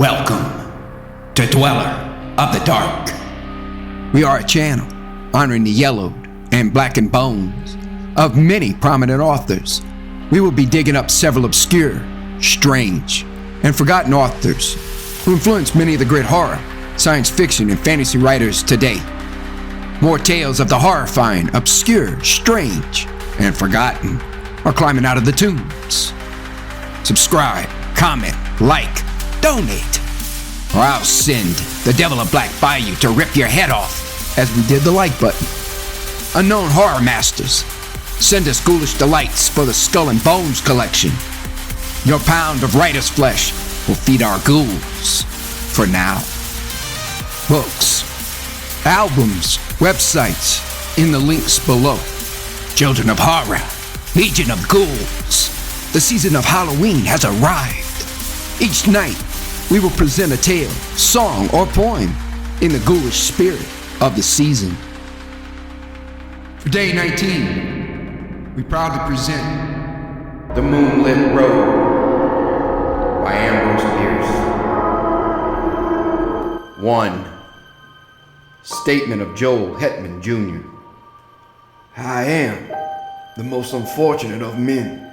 Welcome to Dweller of the Dark. We are a channel honoring the yellowed and blackened bones of many prominent authors. We will be digging up several obscure, strange, and forgotten authors who influenced many of the great horror, science fiction, and fantasy writers today. More tales of the horrifying, obscure, strange, and forgotten are climbing out of the tombs. Subscribe, comment, like, donate, or I'll send the devil of black by you to rip your head off, as we did the like button. Unknown horror masters, send us ghoulish delights for the Skull and Bones collection. Your pound of writer's flesh will feed our ghouls for now. Books, albums, websites in the links below. Children of Horror, Legion of Ghouls. The season of Halloween has arrived. Each night, we will present a tale, song, or poem in the ghoulish spirit of the season. For day 19, we proudly present The Moonlit Road by Ambrose, Bierce. 1. Statement of Joel Hetman, Jr. I am the most unfortunate of men,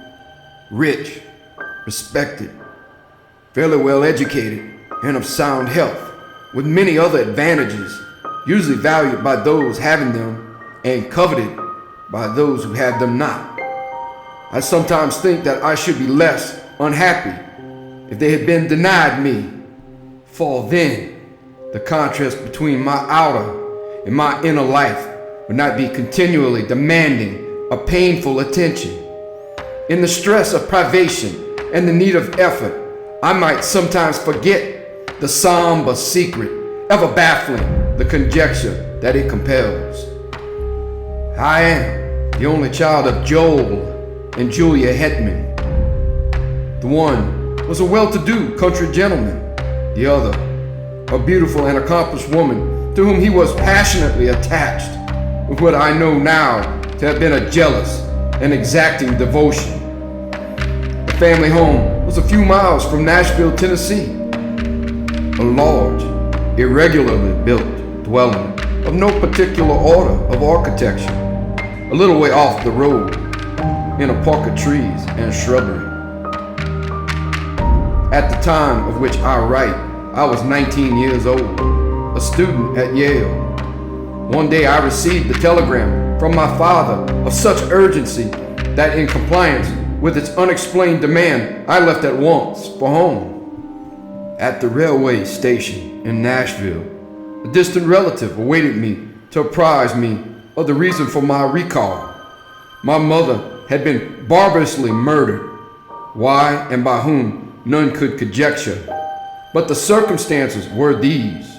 rich, respected, fairly well educated, and of sound health, with many other advantages, usually valued by those having them and coveted by those who have them not. I sometimes think that I should be less unhappy if they had been denied me, for then the contrast between my outer and my inner life would not be continually demanding a painful attention. In the stress of privation and the need of effort, I might sometimes forget the somber secret, ever baffling the conjecture that it compels. I am the only child of Joel and Julia Hetman. The one was a well-to-do country gentleman, the other a beautiful and accomplished woman to whom he was passionately attached, with what I know now to have been a jealous and exacting devotion. The family home was a few miles from Nashville, Tennessee, a large, irregularly built dwelling of no particular order of architecture, a little way off the road in a park of trees and shrubbery. At the time of which I write, I was 19 years old, a student at Yale. One day I received a telegram from my father of such urgency that, in compliance with its unexplained demand, I left at once for home. At the railway station in Nashville, a distant relative awaited me to apprise me of the reason for my recall. My mother had been barbarously murdered. Why and by whom, none could conjecture. But the circumstances were these.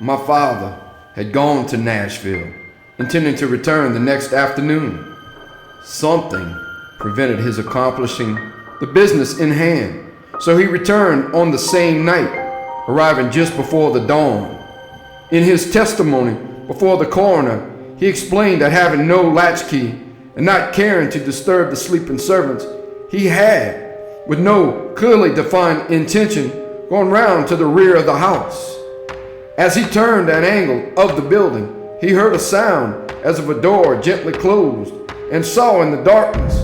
My father had gone to Nashville, intending to return the next afternoon. Something prevented his accomplishing the business in hand, so he returned on the same night, arriving just before the dawn. In his testimony before the coroner, he explained that having no latchkey and not caring to disturb the sleeping servants, he had, with no clearly defined intention, gone round to the rear of the house. As he turned an angle of the building, he heard a sound as of a door gently closed and saw in the darkness,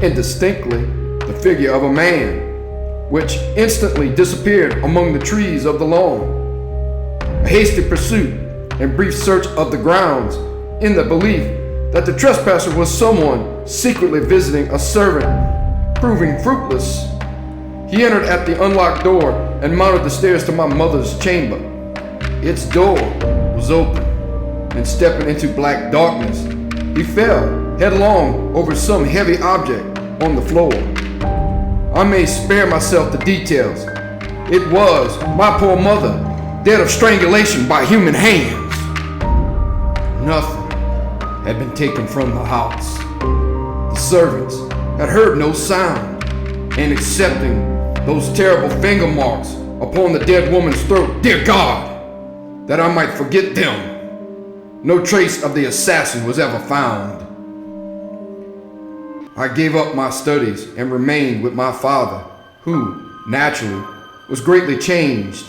indistinctly, the figure of a man, which instantly disappeared among the trees of the lawn. A hasty pursuit and brief search of the grounds, in the belief that the trespasser was someone secretly visiting a servant, proving fruitless. He entered at the unlocked door and mounted the stairs to my mother's chamber. Its door was open, and stepping into black darkness, he fell headlong over some heavy object on the floor. I may spare myself the details. It was my poor mother, dead of strangulation by human hands. Nothing had been taken from the house. The servants had heard no sound, and excepting those terrible finger marks upon the dead woman's throat, dear God, that I might forget them, no trace of the assassin was ever found. I gave up my studies and remained with my father, who, naturally, was greatly changed.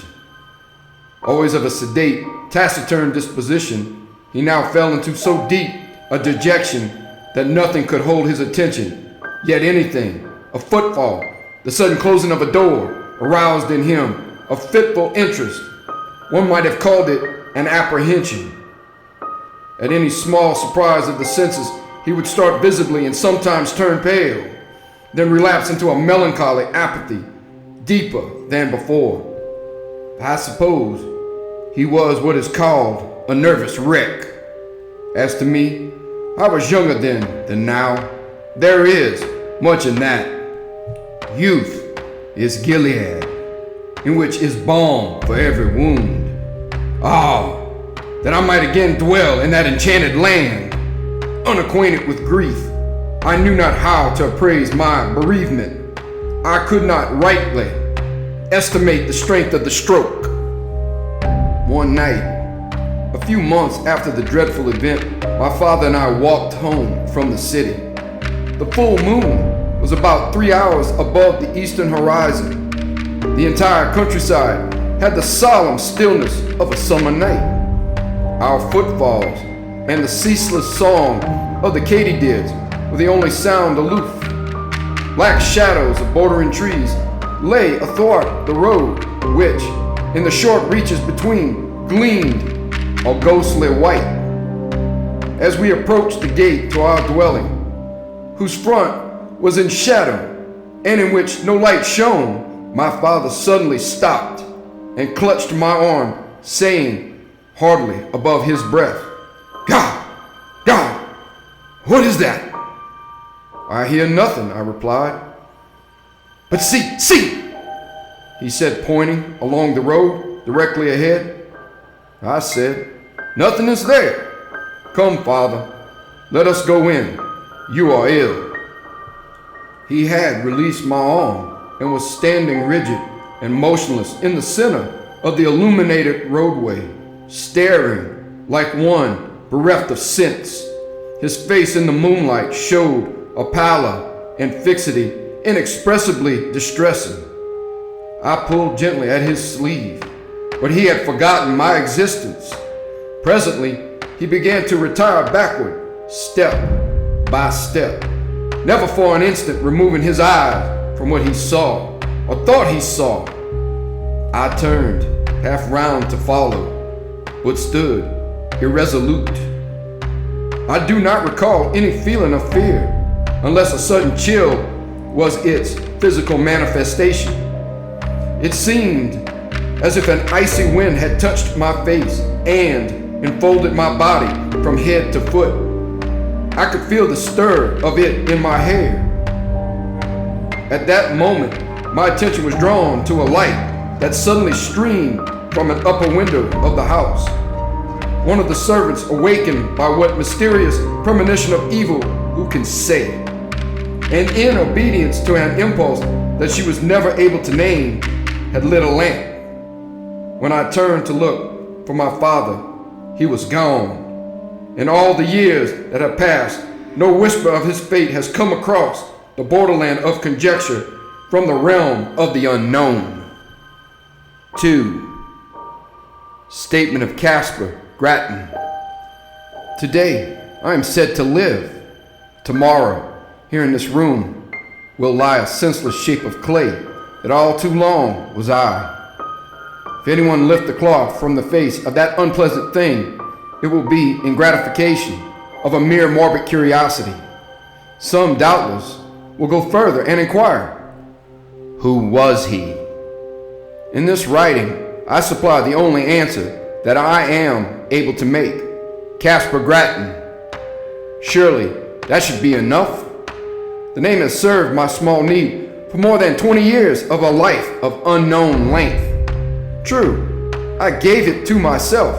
Always of a sedate, taciturn disposition, he now fell into so deep a dejection that nothing could hold his attention, yet anything, a footfall, the sudden closing of a door, aroused in him a fitful interest. One might have called it an apprehension. At any small surprise of the senses, he would start visibly and sometimes turn pale, then relapse into a melancholy apathy, deeper than before. I suppose he was what is called a nervous wreck. As to me, I was younger then than now. There is much in that. Youth is Gilead, in which is balm for every wound. Ah, that I might again dwell in that enchanted land. Unacquainted with grief, I knew not how to appraise my bereavement. I could not rightly estimate the strength of the stroke. One night, a few months after the dreadful event, my father and I walked home from the city. The full moon was about 3 hours above the eastern horizon. The entire countryside had the solemn stillness of a summer night. Our footfalls and the ceaseless song of the katydids were the only sound aloof. Black shadows of bordering trees lay athwart the road, which, in the short reaches between, gleamed a ghostly white. As we approached the gate to our dwelling, whose front was in shadow and in which no light shone, my father suddenly stopped and clutched my arm, saying, hardly above his breath, God, what is that? I hear nothing, I replied. But see, he said, pointing along the road directly ahead. I said, nothing is there. Come, Father, let us go in. You are ill. He had released my arm and was standing rigid and motionless in the center of the illuminated roadway, staring like one bereft of sense. His face in the moonlight showed a pallor and fixity inexpressibly distressing. I pulled gently at his sleeve, but he had forgotten my existence. Presently, he began to retire backward, step by step, never for an instant removing his eyes from what he saw or thought he saw. I turned half round to follow, but stood irresolute. I do not recall any feeling of fear, unless a sudden chill was its physical manifestation. It seemed as if an icy wind had touched my face and enfolded my body from head to foot. I could feel the stir of it in my hair. At that moment, my attention was drawn to a light that suddenly streamed from an upper window of the house. One of the servants, awakened by what mysterious premonition of evil who can say, and in obedience to an impulse that she was never able to name, had lit a lamp. When I turned to look for my father, he was gone. In all the years that have passed, no whisper of his fate has come across the borderland of conjecture from the realm of the unknown. 2. Statement of Caspar Grattan. Today, I am said to live. Tomorrow, here in this room, will lie a senseless shape of clay that all too long was I. If anyone lift the cloth from the face of that unpleasant thing, it will be in gratification of a mere morbid curiosity. Some, doubtless, will go further and inquire, who was he? In this writing, I supply the only answer that I am able to make. Caspar Grattan. Surely that should be enough. The name has served my small need for more than 20 years of a life of unknown length. True, I gave it to myself,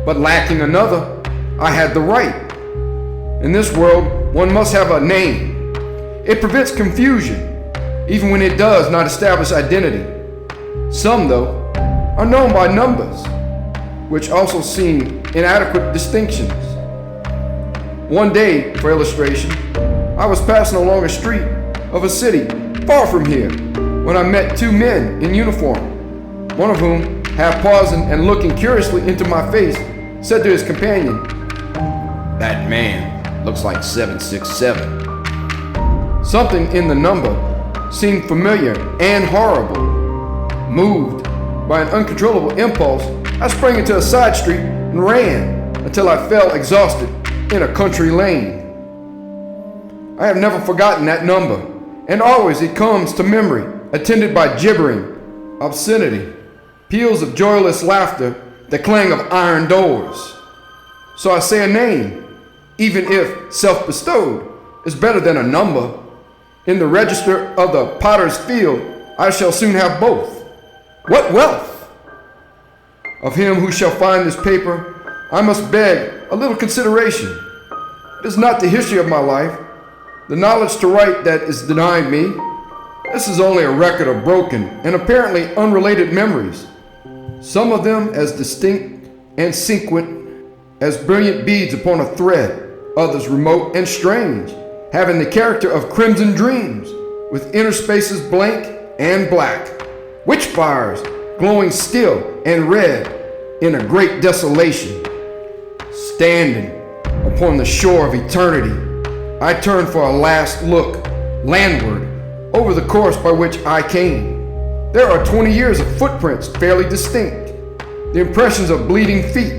but lacking another, I had the right. In this world, one must have a name. It prevents confusion, even when it does not establish identity. Some, though, are known by numbers, which also seem inadequate distinctions. One day, for illustration, I was passing along a street of a city far from here when I met two men in uniform one of whom, half pausing and looking curiously into my face, said to his companion, "That man looks like 767. Something in the number seemed familiar and horrible. Moved by an uncontrollable impulse, I sprang into a side street and ran until I fell exhausted in a country lane. I have never forgotten that number, and always it comes to memory, attended by gibbering, obscenity, peals of joyless laughter, the clang of iron doors. So I say a name, even if self-bestowed, is better than a number. In the register of the potter's field, I shall soon have both. What wealth! Of him who shall find this paper, I must beg a little consideration. It is not the history of my life, the knowledge to write that is denied me. This is only a record of broken and apparently unrelated memories, some of them as distinct and sequent as brilliant beads upon a thread, others remote and strange, having the character of crimson dreams, with interspaces blank and black, witch fires glowing still and red in a great desolation. Standing upon the shore of eternity, I turn for a last look landward over the course by which I came. There are 20 years of footprints fairly distinct, the impressions of bleeding feet.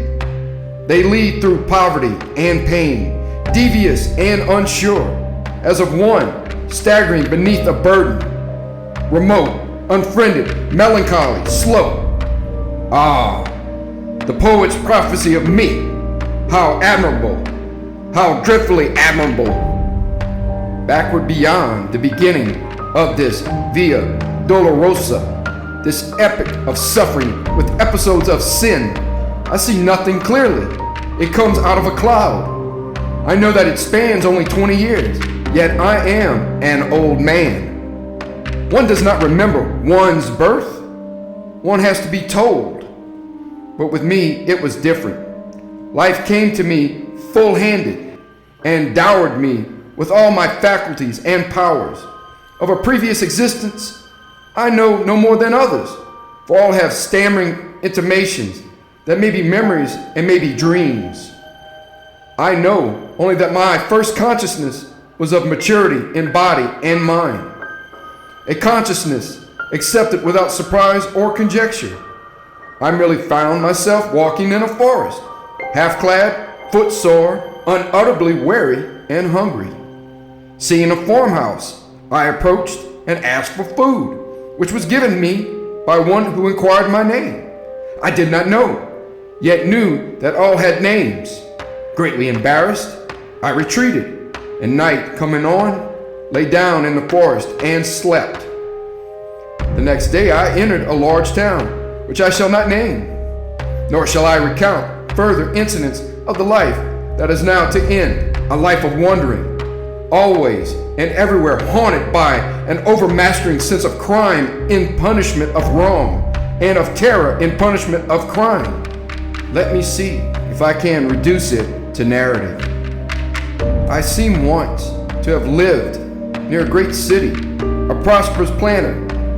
They lead through poverty and pain, devious and unsure, as of one staggering beneath a burden, remote, unfriended, melancholy, slow. Ah, the poet's prophecy of me, how admirable, how dreadfully admirable. Backward beyond the beginning of this Via Dolorosa, this epic of suffering with episodes of sin, I see nothing clearly. It comes out of a cloud. I know that it spans only 20 years, yet I am an old man. One does not remember one's birth. One has to be told. But with me, it was different. Life came to me full-handed and dowered me with all my faculties and powers. Of a previous existence, I know no more than others, for all have stammering intimations that may be memories and may be dreams. I know only that my first consciousness was of maturity in body and mind, a consciousness accepted without surprise or conjecture. I merely found myself walking in a forest, half-clad, footsore, unutterably weary and hungry. Seeing a farmhouse, I approached and asked for food, which was given me by one who inquired my name. I did not know, yet knew that all had names. Greatly embarrassed, I retreated, and night coming on, lay down in the forest and slept. The next day I entered a large town, which I shall not name, nor shall I recount further incidents of the life that is now to end, a life of wandering, always and everywhere haunted by an overmastering sense of crime in punishment of wrong, and of terror in punishment of crime. Let me see if I can reduce it to narrative. I seem once to have lived near a great city, a prosperous planter,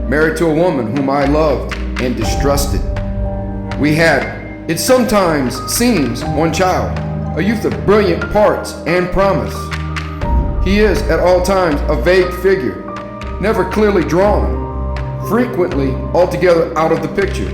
married to a woman whom I loved and distrusted. We had, it sometimes seems, one child, a youth of brilliant parts and promise. He is at all times a vague figure, never clearly drawn, frequently altogether out of the picture.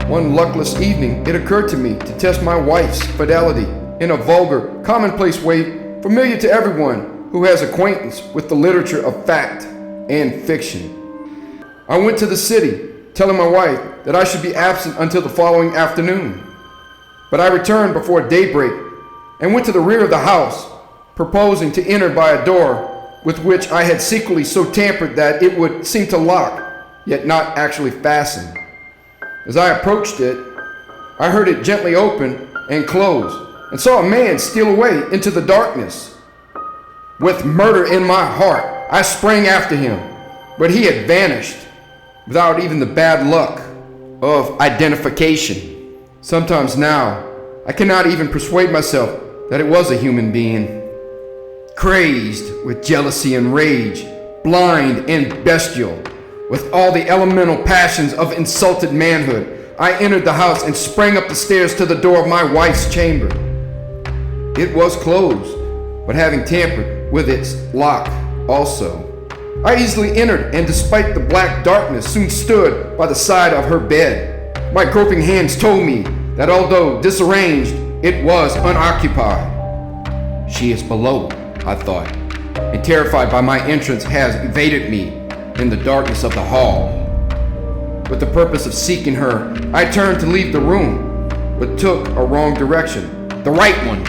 One luckless evening, it occurred to me to test my wife's fidelity in a vulgar, commonplace way familiar to everyone who has acquaintance with the literature of fact and fiction. I went to the city, telling my wife that I should be absent until the following afternoon. But I returned before daybreak and went to the rear of the house, proposing to enter by a door with which I had secretly so tampered that it would seem to lock, yet not actually fasten. As I approached it, I heard it gently open and close, and saw a man steal away into the darkness. With murder in my heart, I sprang after him, but he had vanished, without even the bad luck of identification. Sometimes now, I cannot even persuade myself that it was a human being. Crazed with jealousy and rage, blind and bestial, With all the elemental passions of insulted manhood, I entered the house and sprang up the stairs to the door of my wife's chamber. It was closed, but having tampered with its lock also, I easily entered, and despite the black darkness, soon stood by the side of her bed. My groping hands told me that although disarranged, it was unoccupied. She is below, I thought, and terrified by my entrance has evaded me in the darkness of the hall. With the purpose of seeking her, I turned to leave the room, but took a wrong direction, the right one.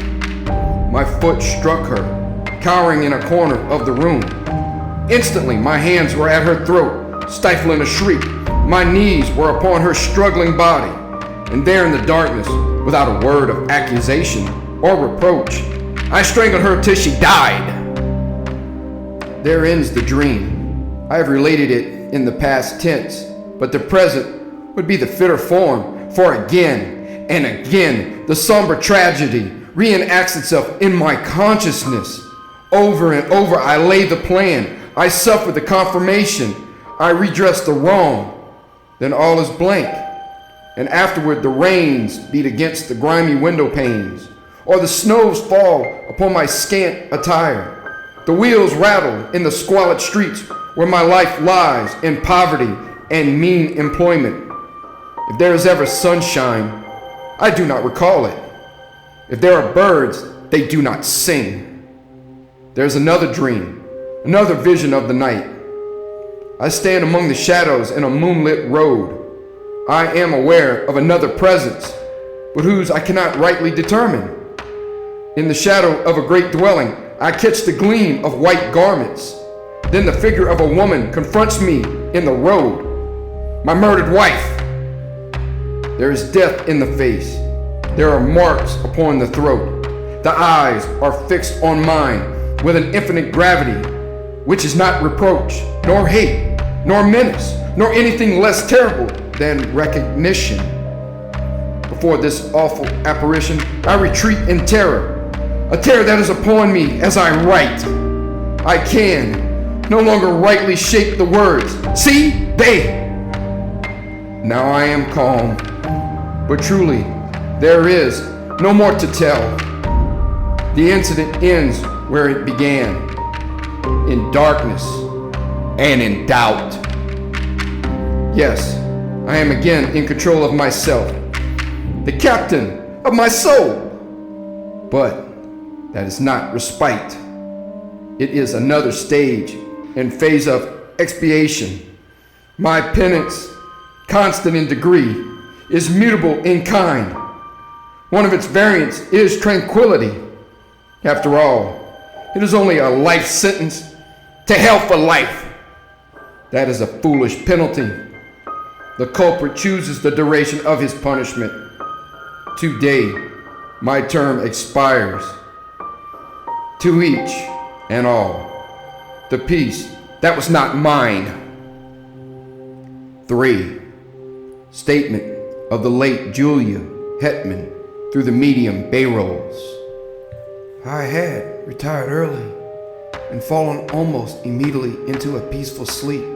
My foot struck her, cowering in a corner of the room. Instantly, my hands were at her throat, stifling a shriek. My knees were upon her struggling body, and there in the darkness, without a word of accusation or reproach, I strangled her till she died. There ends the dream. I have related it in the past tense, but the present would be the fitter form, for again and again the somber tragedy reenacts itself in my consciousness. Over and over I lay the plan, I suffer the confirmation, I redress the wrong, then all is blank, and afterward the rains beat against the grimy window panes, or the snows fall upon my scant attire. The wheels rattle in the squalid streets where my life lies in poverty and mean employment. If there is ever sunshine, I do not recall it. If there are birds, they do not sing. There's another dream, another vision of the night. I stand among the shadows in a moonlit road. I am aware of another presence, but whose I cannot rightly determine. In the shadow of a great dwelling, I catch the gleam of white garments. Then the figure of a woman confronts me in the road. My murdered wife. There is death in the face. There are marks upon the throat. The eyes are fixed on mine with an infinite gravity, which is not reproach, nor hate, nor menace, nor anything less terrible than recognition. Before this awful apparition, I retreat in terror, a terror that is upon me as I write. I can no longer rightly shape the words. See, they. Now I am calm, but truly, there is no more to tell. The incident ends where it began, in darkness and in doubt. Yes, I am again in control of myself, the captain of my soul. But that is not respite. It is another stage and phase of expiation. My penance, constant in degree, is mutable in kind. One of its variants is tranquility. After all, it is only a life sentence. To hell for life. That is a foolish penalty. The culprit chooses the duration of his punishment. Today, my term expires. To each and all, the peace that was not mine. 3. Statement of the late Julia Hetman through the medium Bayrolls. I had retired early and fallen almost immediately into a peaceful sleep,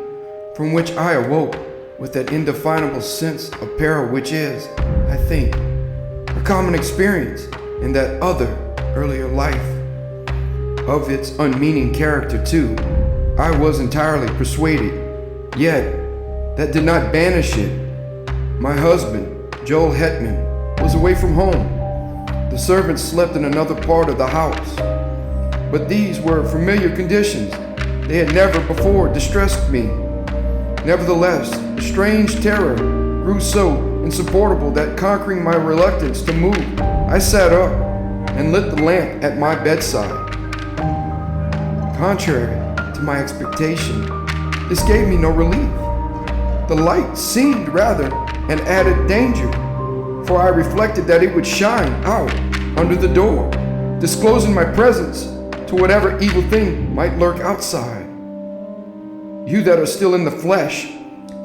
from which I awoke with that indefinable sense of peril which is, I think, a common experience in that other earlier life. Of its unmeaning character, too, I was entirely persuaded, yet that did not banish it. My husband, Joel Hetman, was away from home. The servants slept in another part of the house. But these were familiar conditions. They had never before distressed me. Nevertheless, a strange terror grew so insupportable that, conquering my reluctance to move, I sat up and lit the lamp at my bedside. Contrary to my expectation, this gave me no relief. The light seemed rather an added danger, for I reflected that it would shine out under the door, disclosing my presence to whatever evil thing might lurk outside. You that are still in the flesh,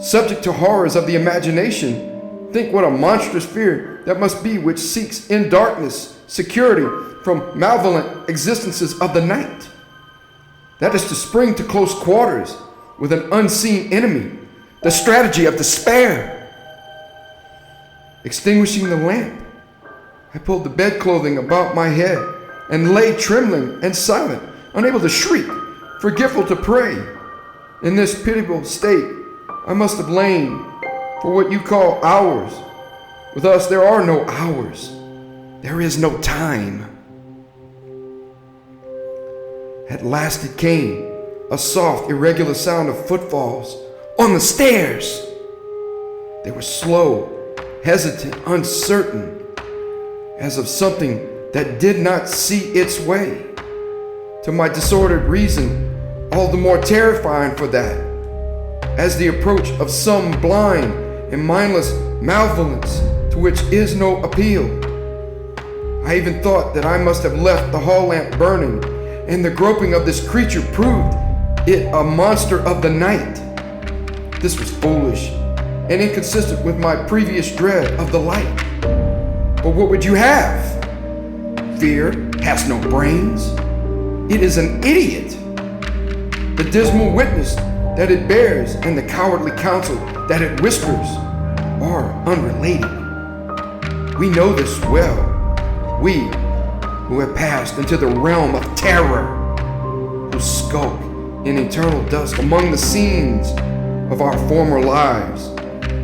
subject to horrors of the imagination, think what a monstrous fear that must be which seeks in darkness security from malevolent existences of the night. That is to spring to close quarters with an unseen enemy, the strategy of despair. Extinguishing the lamp, I pulled the bedclothing about my head and lay trembling and silent, unable to shriek, forgetful to pray. In this pitiable state, I must have lain for what you call hours. With us, there are no hours. There is no time. At last it came, a soft, irregular sound of footfalls on the stairs. They were slow, hesitant, uncertain, as of something that did not see its way. To my disordered reason, all the more terrifying for that, as the approach of some blind and mindless malevolence to which is no appeal. I even thought that I must have left the hall lamp burning, and the groping of this creature proved it a monster of the night. This was foolish and inconsistent with my previous dread of the light. But what would you have? Fear has no brains. It is an idiot. The dismal witness that it bears and the cowardly counsel that it whispers are unrelated. We know this well, we who have passed into the realm of terror, who skulk in eternal dusk among the scenes of our former lives,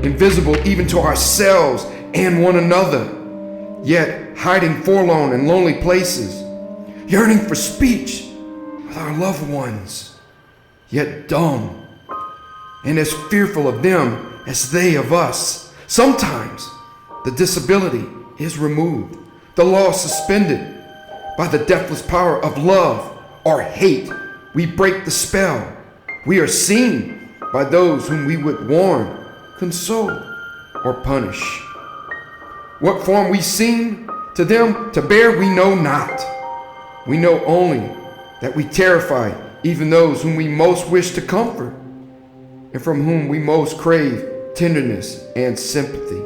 invisible even to ourselves and one another, yet hiding forlorn in lonely places, yearning for speech with our loved ones, yet dumb, and as fearful of them as they of us. Sometimes the disability is removed, the law suspended. By the deathless power of love or hate, we break the spell. We are seen by those whom we would warn, console, or punish. What form we seem to them to bear, we know not. We know only that we terrify even those whom we most wish to comfort, and from whom we most crave tenderness and sympathy.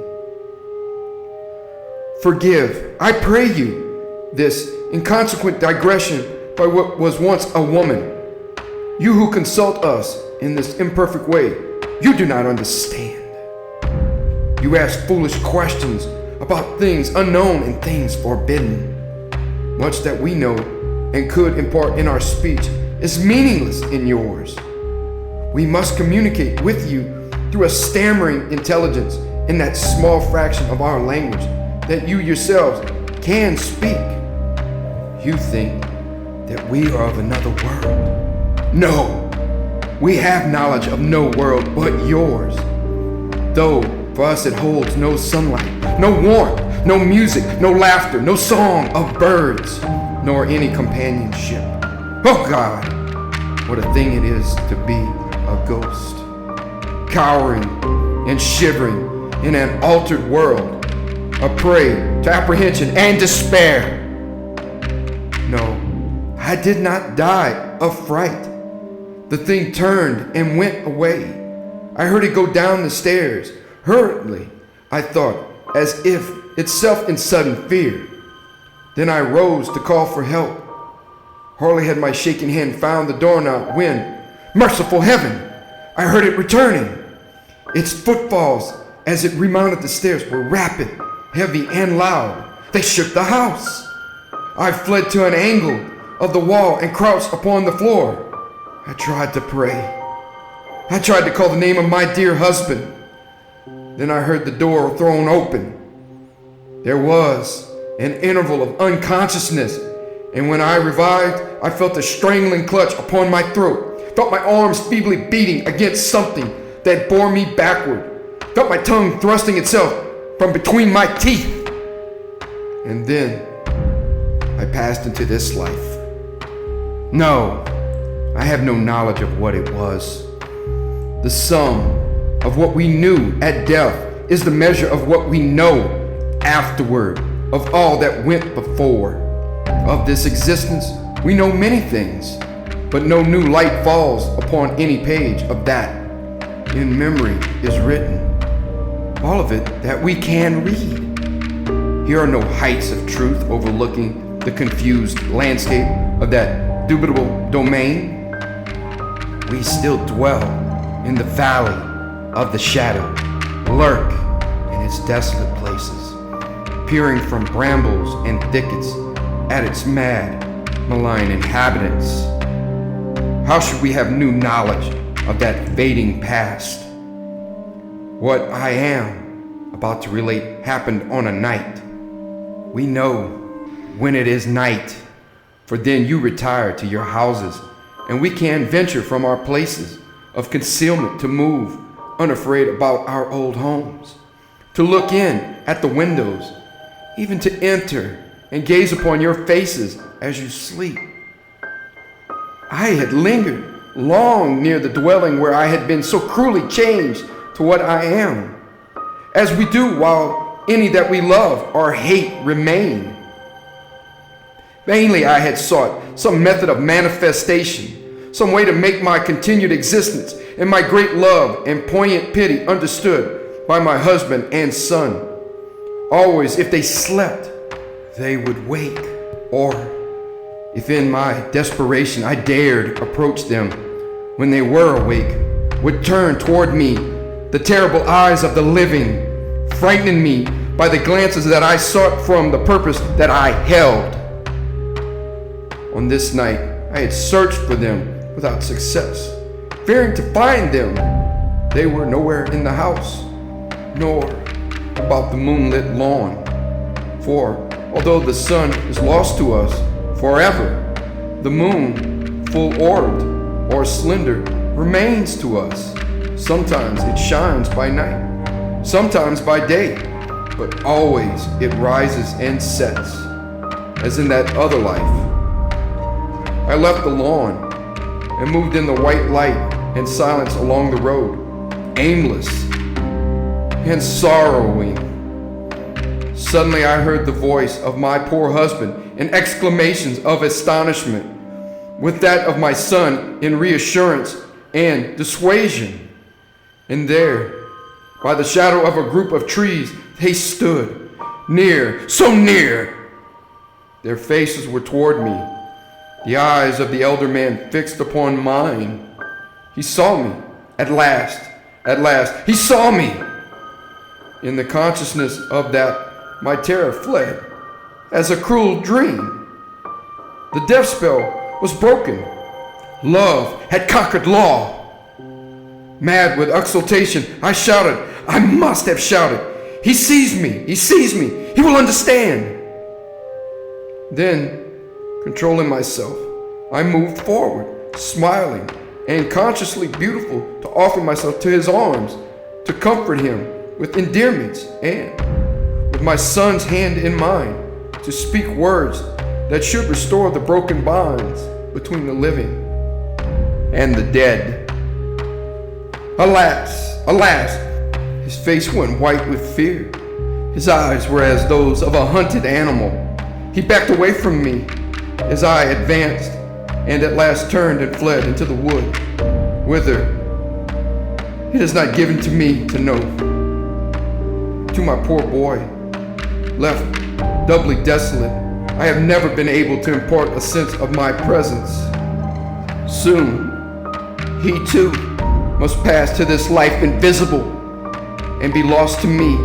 Forgive, I pray you, this inconsequent digression by what was once a woman. You who consult us in this imperfect way, you do not understand. You ask foolish questions about things unknown and things forbidden. Much that we know and could impart in our speech is meaningless in yours. We must communicate with you through a stammering intelligence in that small fraction of our language that you yourselves can speak. You think that we are of another world. No, we have knowledge of no world but yours. Though for us it holds no sunlight, no warmth, no music, no laughter, no song of birds, nor any companionship. Oh God, what a thing it is to be a ghost, cowering and shivering in an altered world, a prey to apprehension and despair. No, I did not die of fright. The thing turned and went away. I heard it go down the stairs, hurriedly, I thought, as if itself in sudden fear. Then I rose to call for help. Hardly had my shaking hand found the doorknob when, merciful heaven, I heard it returning. Its footfalls as it remounted the stairs were rapid, heavy, and loud. They shook the house. I fled to an angle of the wall and crouched upon the floor. I tried to pray. I tried to call the name of my dear husband. Then I heard the door thrown open. There was an interval of unconsciousness, and when I revived, I felt a strangling clutch upon my throat, felt my arms feebly beating against something that bore me backward, felt my tongue thrusting itself from between my teeth. And then I passed into this life. No, I have no knowledge of what it was. The sum of what we knew at death is the measure of what we know afterward, of all that went before. Of this existence, we know many things, but no new light falls upon any page of that in memory is written. All of it that we can read. Here are no heights of truth overlooking the confused landscape of that dubitable domain. We still dwell in the valley of the shadow lurk in its desolate places, peering from brambles and thickets at its mad, malign inhabitants. How should we have new knowledge of that fading past? What I am about to relate happened on a night. We know when it is night, for then you retire to your houses, and we can venture from our places of concealment to move, unafraid about our old homes, to look in at the windows, even to enter and gaze upon your faces as you sleep. I had lingered long near the dwelling where I had been so cruelly changed to what I am, as we do while any that we love or hate remain. Vainly I had sought some method of manifestation, some way to make my continued existence and my great love and poignant pity understood by my husband and son. Always, if they slept, they would wake, or if in my desperation I dared approach them when they were awake, would turn toward me the terrible eyes of the living, frightening me by the glances that I sought from the purpose that I held. On this night, I had searched for them without success, fearing to find them. They were nowhere in the house, nor about the moonlit lawn. For although the sun is lost to us forever, the moon, full-orbed or slender, remains to us. Sometimes it shines by night, sometimes by day, but always it rises and sets, as in that other life. I left the lawn and moved in the white light and silence along the road, aimless and sorrowing. Suddenly I heard the voice of my poor husband in exclamations of astonishment, with that of my son in reassurance and dissuasion. And there, by the shadow of a group of trees, they stood, near, so near. Their faces were toward me, the eyes of the elder man fixed upon mine. He saw me, at last, he saw me. In the consciousness of that, my terror fled, as a cruel dream. The death spell was broken. Love had conquered law. Mad with exultation, I shouted. I must have shouted. He sees me, he will understand. Then, controlling myself, I moved forward, smiling and consciously beautiful, to offer myself to his arms, to comfort him with endearments, and, with my son's hand in mine, to speak words that should restore the broken bonds between the living and the dead. Alas, his face went white with fear. His eyes were as those of a hunted animal. He backed away from me as I advanced, and at last turned and fled into the wood, whither it is not given to me to know. To my poor boy, left doubly desolate, I have never been able to impart a sense of my presence. Soon, he too must pass to this life invisible and be lost to me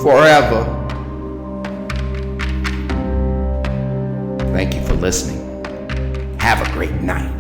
forever. Thank you for listening. Have a great night.